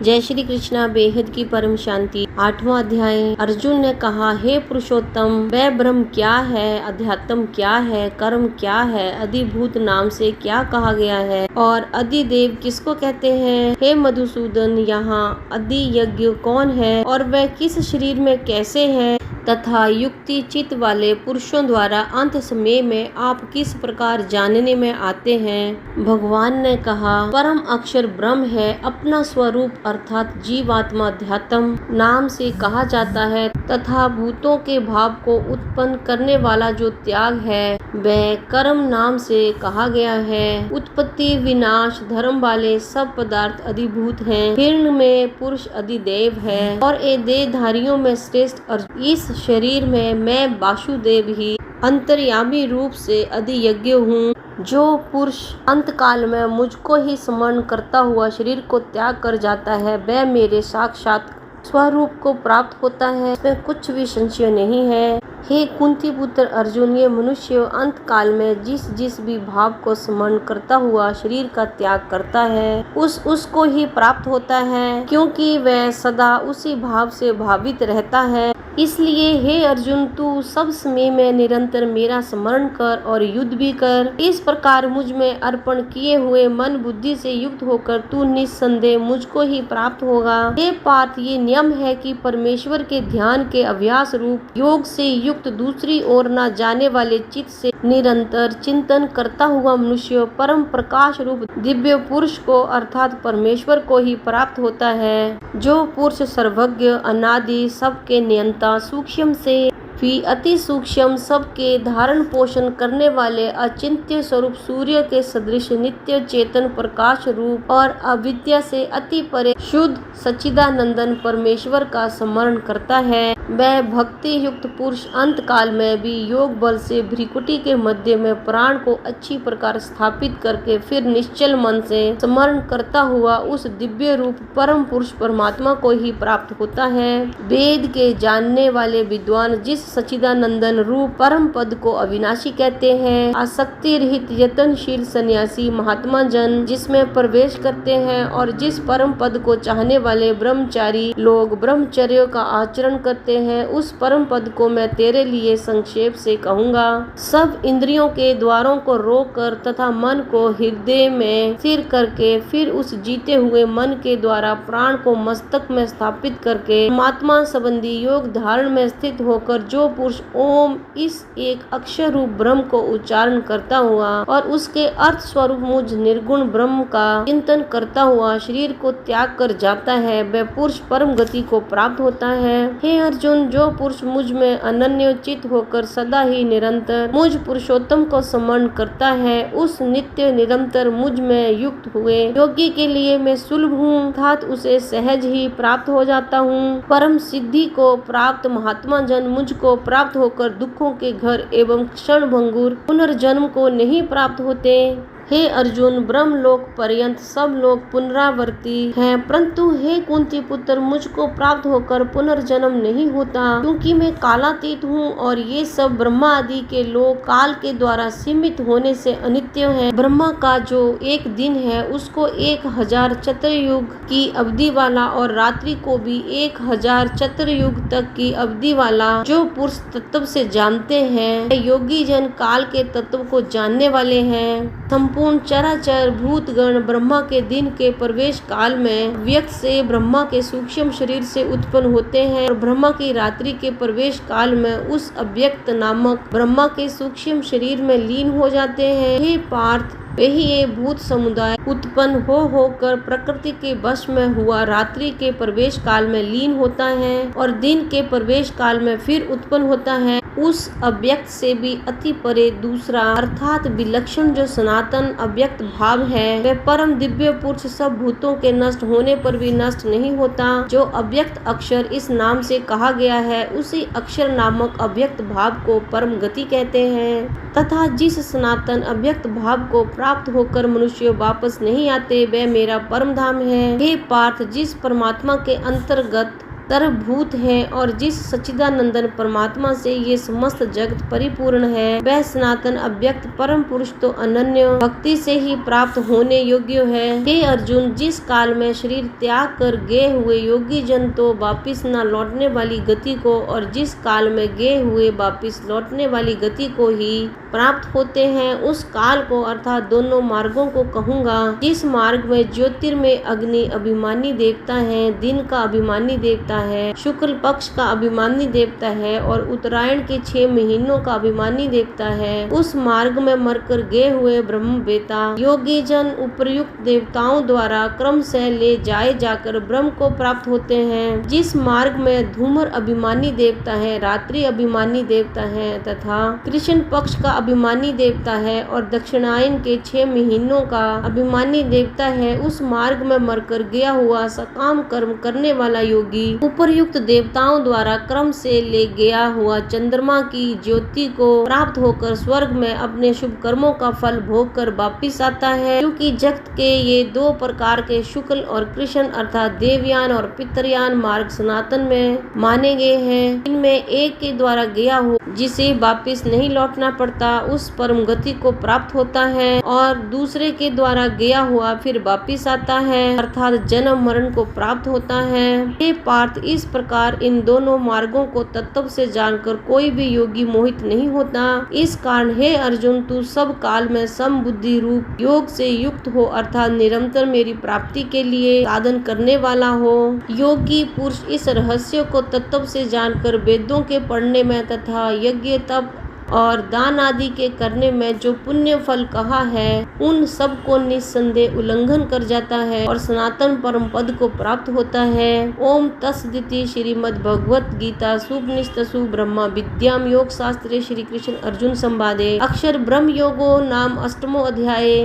जय श्री कृष्णा। बेहद की परम शांति। 8वां अध्याय। अर्जुन ने कहा, हे पुरुषोत्तम, वह ब्रह्म क्या है, अध्यात्म क्या है, कर्म क्या है, अधिभूत नाम से क्या कहा गया है और अधिदेव किसको कहते हैं? हे मधुसूदन, यहाँ अधि यज्ञ कौन है और वह किस शरीर में कैसे है तथा युक्ति चित्त वाले पुरुषों द्वारा अंत समय में आप किस प्रकार जानने में आते हैं? भगवान ने कहा, परम अक्षर ब्रह्म है, अपना स्वरूप अर्थात जीवात्मा अध्यात्म नाम से कहा जाता है तथा भूतों के भाव को उत्पन्न करने वाला जो त्याग है वह कर्म नाम से कहा गया है। उत्पत्ति विनाश धर्म वाले सब पदार्थ अधिभूत हैं। हिरण्य में पुरुष अधिदेव है और ये देहधारियों में श्रेष्ठ अर्जुन। इस शरीर में मैं वासुदेव ही अंतर्यामी रूप से अधियज्ञ हूँ। जो पुरुष अंत काल में मुझको ही स्मरण करता हुआ शरीर को त्याग कर जाता है वह मेरे साक्षात स्वरूप को प्राप्त होता है, इसमें कुछ भी संशय नहीं है। हे कुंती पुत्र अर्जुन, ये मनुष्य अंत काल में जिस जिस भी भाव को स्मरण करता हुआ शरीर का त्याग करता है उसको ही प्राप्त होता है, क्योंकि वह सदा उसी भाव से भावित रहता है। इसलिए हे अर्जुन, तू सब समय में निरंतर मेरा स्मरण कर और युद्ध भी कर। इस प्रकार मुझ में अर्पण किए हुए मन बुद्धि से युक्त होकर तू निस्संदेह मुझको ही प्राप्त होगा। हे पार्थ, ये नियम है कि परमेश्वर के ध्यान के अभ्यास रूप योग से युक्त दूसरी ओर न जाने वाले चित्त से निरंतर चिंतन करता हुआ मनुष्य परम प्रकाश रूप दिव्य पुरुष को अर्थात परमेश्वर को ही प्राप्त होता है। जो पुरुष सर्वज्ञ अनादि सबके नियंता सूक्ष्म से भी अति सूक्ष्म सबके धारण पोषण करने वाले अचिंत्य स्वरूप सूर्य के सदृश नित्य चेतन प्रकाश रूप और अविद्या से अति परे शुद्ध सच्चिदानंदन परमेश्वर का स्मरण करता है, वह भक्ति युक्त पुरुष अंत काल में भी योग बल से भ्रिकुटी के मध्य में प्राण को अच्छी प्रकार स्थापित करके फिर निश्चल मन से स्मरण करता हुआ उस दिव्य रूप परम पुरुष परमात्मा को ही प्राप्त होता है। वेद के जानने वाले विद्वान जिस सच्चिदानंदन रूप परम पद को अविनाशी कहते हैं, आसक्ति रहित यत्नशील सन्यासी महात्मा जन जिसमें प्रवेश करते हैं और जिस परम पद को चाहने वाले ब्रह्मचारी लोग ब्रह्मचर्य का आचरण करते हैं, उस परम पद को मैं तेरे लिए संक्षेप से कहूँगा। सब इंद्रियों के द्वारों को रोककर तथा मन को हृदय में स्थिर करके फिर उस जीते हुए मन के द्वारा प्राण को मस्तक में स्थापित करके परमात्मा संबंधी योग धारण में स्थित होकर जो पुरुष ओम इस एक अक्षर रूप ब्रह्म को उच्चारण करता हुआ और उसके अर्थ स्वरूप मुझ निर्गुण ब्रह्म का चिंतन करता हुआ शरीर को त्याग कर जाता है, वह पुरुष परम गति को प्राप्त होता है। हे अर्जुन, जो पुरुष मुझ में अनन्योचित होकर सदा ही निरंतर मुझ पुरुषोत्तम को स्मरण करता है, उस नित्य निरंतर मुझ में युक्त हुए योगी के लिए मैं सुलभ हूँ अर्थात उसे सहज ही प्राप्त हो जाता हूँ। परम सिद्धि को प्राप्त महात्मा जन मुझको प्राप्त होकर दुखों के घर एवं क्षण भंगुर पुनर्जन्म को नहीं प्राप्त होते। हे अर्जुन, ब्रह्मलोक पर्यंत सब लोग पुनरावर्ती हैं, परंतु हे कुंती पुत्र, मुझको प्राप्त होकर पुनर्जन्म नहीं होता, क्योंकि मैं कालातीत हूँ और ये सब ब्रह्मा आदि के लोग काल के द्वारा सीमित होने से अनित्य हैं। ब्रह्मा का जो एक दिन है उसको 1000 चतुर्युग की अवधि वाला और रात्रि को भी 1000 चतुर्युग तक की अवधि वाला जो पुरुष तत्व से जानते हैं, योगी जन काल के तत्व को जानने वाले हैं। संपूर्ण चराचर भूतगण ब्रह्मा के दिन के प्रवेश काल में व्यक्त से ब्रह्मा के सूक्ष्म शरीर से उत्पन्न होते हैं और ब्रह्मा की रात्रि के प्रवेश काल में उस अव्यक्त नामक ब्रह्मा के सूक्ष्म शरीर में लीन हो जाते हैं। हे पार्थ, वही ये भूत समुदाय उत्पन्न होकर प्रकृति के वश में हुआ रात्रि के प्रवेश काल में लीन होता है और दिन के प्रवेश काल में फिर उत्पन्न होता है। उस अव्यक्त से भी अति परे दूसरा अर्थात विलक्षण जो सनातन अव्यक्त भाव है, वह परम दिव्य पुरुष सब भूतों के नष्ट होने पर भी नष्ट नहीं होता। जो अव्यक्त अक्षर इस नाम से कहा गया है, उसी अक्षर नामक अव्यक्त भाव को परम गति कहते हैं तथा जिस सनातन अव्यक्त भाव को प्राप्त होकर मनुष्य वापस नहीं आते, वह मेरा परम धाम है। हे पार्थ, जिस परमात्मा के अंतर्गत तरभूत है और जिस सच्चिदानंदन परमात्मा से ये समस्त जगत परिपूर्ण है, वह सनातन अव्यक्त परम पुरुष तो अनन्य भक्ति से ही प्राप्त होने योग्य है। हे अर्जुन, जिस काल में शरीर त्याग कर गए हुए योगी जन तो वापिस न लौटने वाली गति को, और जिस काल में गए हुए वापिस लौटने वाली गति को ही प्राप्त होते हैं, उस काल को अर्थात दोनों मार्गों को कहूँगा। जिस मार्ग में ज्योतिर्मय अग्नि अभिमानी देवता है, दिन का अभिमानी देवता है, शुक्ल पक्ष का अभिमानी देवता है और उत्तरायण के 6 महीनों का अभिमानी देवता है, उस मार्ग में मरकर गए हुए ब्रह्म बेता योगी जन उपर्युक्त देवताओं द्वारा क्रम से ले जाए जाकर ब्रह्म को प्राप्त होते हैं। जिस मार्ग में धूमर अभिमानी देवता है, रात्रि अभिमानी देवता है तथा कृष्ण पक्ष का अभिमानी देवता है और दक्षिणायन के 6 महीनों का अभिमानी देवता है, उस मार्ग में मरकर गया हुआ सकाम कर्म करने वाला योगी उपर्युक्त देवताओं द्वारा क्रम से ले गया हुआ चंद्रमा की ज्योति को प्राप्त होकर स्वर्ग में अपने शुभ कर्मों का फल भोग कर वापिस आता है। क्योंकि जगत के ये 2 प्रकार के शुक्ल और कृष्ण अर्थात देवयान और पितरयान मार्ग सनातन में माने गए हैं। इनमें एक के द्वारा गया हो जिसे वापिस नहीं लौटना पड़ता, उस परम गति को प्राप्त होता है, और दूसरे के द्वारा गया हुआ फिर वापिस आता है अर्थात जन्म मरण को प्राप्त होता है। हे पार्थ, इस प्रकार इन दोनों मार्गों को तत्व से जानकर कोई भी योगी मोहित नहीं होता। इस कारण हे अर्जुन, तू सब काल में समबुद्धि रूप योग से युक्त हो अर्थात निरंतर मेरी प्राप्ति के लिए साधन करने वाला हो। योगी पुरुष इस रहस्य को तत्व से जानकर वेदों के पढ़ने में तथा यज्ञ तप और दान आदि के करने में जो पुण्य फल कहा है, उन सब को निस्संदेह उल्लंघन कर जाता है और सनातन परम पद को प्राप्त होता है। ओम तत्सदिति। श्रीमद् भगवत गीता सुपनिषत्सु ब्रह्म विद्याम योग शास्त्रे श्री कृष्ण अर्जुन संवादे अक्षर ब्रह्म योगो नाम 8वां अध्याय।